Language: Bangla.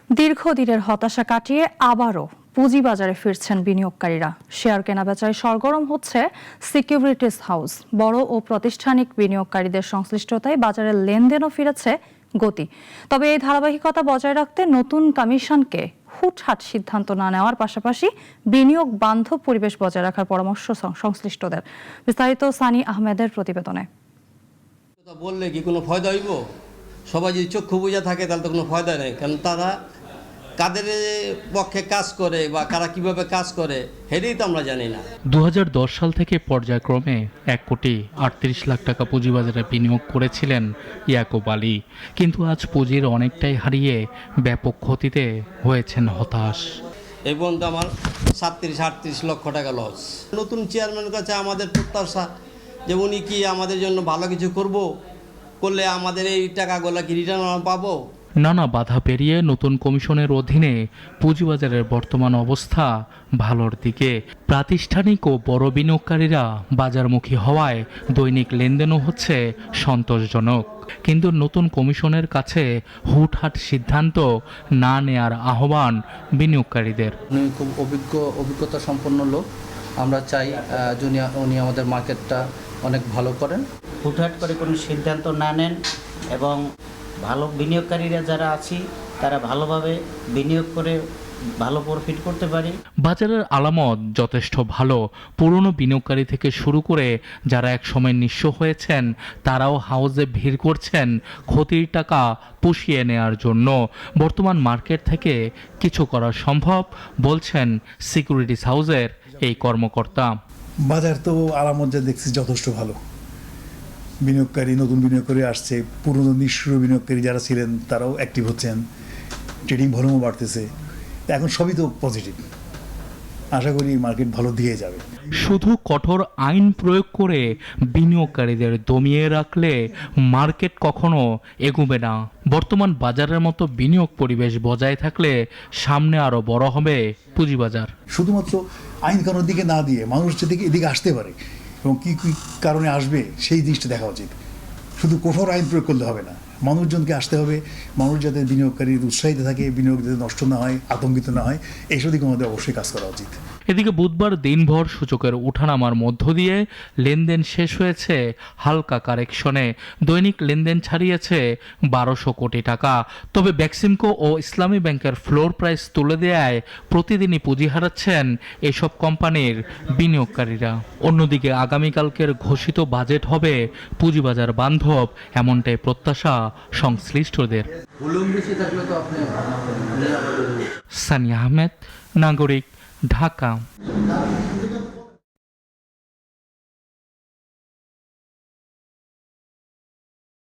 দীর্ঘদিনের হতাশা কাটিয়ে আবারও পুঁজিবাজারে ফিরছেন বিনিয়োগকারীরা। শেয়ার কেনাবেচায় সরগরম হচ্ছে সিকিউরিটিজ হাউস। বড় ও প্রাতিষ্ঠানিক বিনিয়োগকারীদের সংশ্লিষ্টতায় বাজারের লেনদেনও ফিরেছে গতি। তবে এই ধারাবাহিকতা বজায় রাখতে নতুন কমিশনকে হুটহাট সিদ্ধান্ত না নেওয়ার পাশাপাশি বিনিয়োগ বান্ধব পরিবেশ বজায় রাখার পরামর্শ সংশ্লিষ্টদের। বিস্তারিত সানি আহমেদের প্রতিবেদনে। বললে কি কোনো ফায়দা হইব? সবাই যদি চক্ষু বোঝা থাকে তাহলে তো কোনো ফায়দা নেই, কারণ তারা কাদের পক্ষে কাজ করে বা কারা কিভাবে কাজ করে সেটাই তো আমরা জানি না। 2010 সাল থেকে পর্যায়ক্রমে 1,38,00,000 টাকা পুঁজিবাজারে বিনিয়োগ করেছিলেন ইয়াকুব আলী, কিন্তু আজ পুঁজির অনেকটাই হারিয়ে ব্যাপক ক্ষতিতে হয়েছেন হতাশ। এই পর্যন্ত আমার 37-38 লক্ষ টাকা লস। নতুন চেয়ারম্যানের কাছে আমাদের প্রত্যাশা যে উনি কি আমাদের জন্য ভালো কিছু করলে আমাদের এই টাকাগুলো কি রিটার্ন পাবো। নানা বাধা পেরিয়ে নতুন কমিশনের অধীনে পুঁজিবাজারের বর্তমান অবস্থা ভালোর দিকে। প্রাতিষ্ঠানিক ও বড় বিনিয়োগকারীরা বাজারমুখী হওয়ায় দৈনিক লেনদেনও হচ্ছে সন্তোষজনক, কিন্তু নতুন কমিশনের কাছে হুটহাট সিদ্ধান্ত না নেয়ার আহ্বান বিনিয়োগকারীদের। উনি খুব অভিজ্ঞতা সম্পন্ন লোক। আমরা চাই উনি আমাদের মার্কেটটা অনেক ভালো করেন। হুটহাট করে কোনো সিদ্ধান্ত না নেন এবং ভালো বিনিয়োগকারীরা যারা আছি তারা ভালোভাবে বিনিয়োগ করে ভালো প্রফিট করতে পারি। বাজারের আলামত যথেষ্ট ভালো। পুরনো বিনিয়োগকারী থেকে শুরু করে যারা একসময় নিঃস্ব হয়েছেন তারাও হাউসে ভিড় করছেন ক্ষতির টাকা পুষিয়ে নেয়ার জন্য। বর্তমান মার্কেট থেকে কিছু করা সম্ভব বলছেন সিকিউরিটিজ হাউসের এই কর্মকর্তা। বাজার তো আলামত যা দেখছি যথেষ্ট ভালো। নতুন বিনিয়োগকারী আসছে, পুরনো নিঃস্ব বিনিয়োগকারী যারা ছিলেন তারাও অ্যাক্টিভ হচ্ছেন, ট্রেডিং ভলিউমও বাড়তেছে। এখন সবই তো পজিটিভ। আশা করি মার্কেট ভালো দিয়ে যাবে। শুধু কঠোর আইন প্রয়োগ করে বিনিয়োগকারীদের দমিয়ে রাখলে মার্কেট কখনো এগোবে না। বর্তমান বাজারের মতো বিনিয়োগ পরিবেশ বজায় থাকলে সামনে আরো বড় হবে পুঁজিবাজার। শুধুমাত্র আইন কানুনের দিকে না দিয়ে মানুষ যেদিকে এদিকে আসতে পারে এবং কী কী কারণে আসবে সেই জিনিসটা দেখা উচিত। শুধু কঠোর আইন প্রয়োগ করলে হবে না, মানুষজনকে আসতে হবে। মানুষ যাতে বিনিয়োগকারী উৎসাহিত থাকে, বিনিয়োগ যাতে নষ্ট না হয়, আতঙ্কিত না হয়, এইসব দিকে আমাদের অবশ্যই কাজ করা উচিত। এদিকে বুধবার দিনভর সূচকের ওঠানামার মধ্য দিয়ে লেনদেন শেষ হয়েছে হালকা কারেকশনে। দৈনিক লেনদেন ছাড়িয়েছে 1200 কোটি টাকা। তবে বেক্সিমকো ও ইসলামী ব্যাংকের ফ্লোর প্রাইস তুলে দেয়ায় প্রতিদিনই পুঁজি হারাচ্ছেন এসব কোম্পানির বিনিয়োগকারীরা। অন্যদিকে আগামীকালকের ঘোষিত বাজেট হবে পুঁজিবাজার বান্ধব, এমনটাই প্রত্যাশা সংশ্লিষ্টদের। সানি আহমেদ, নাগরিক, ঢাকা।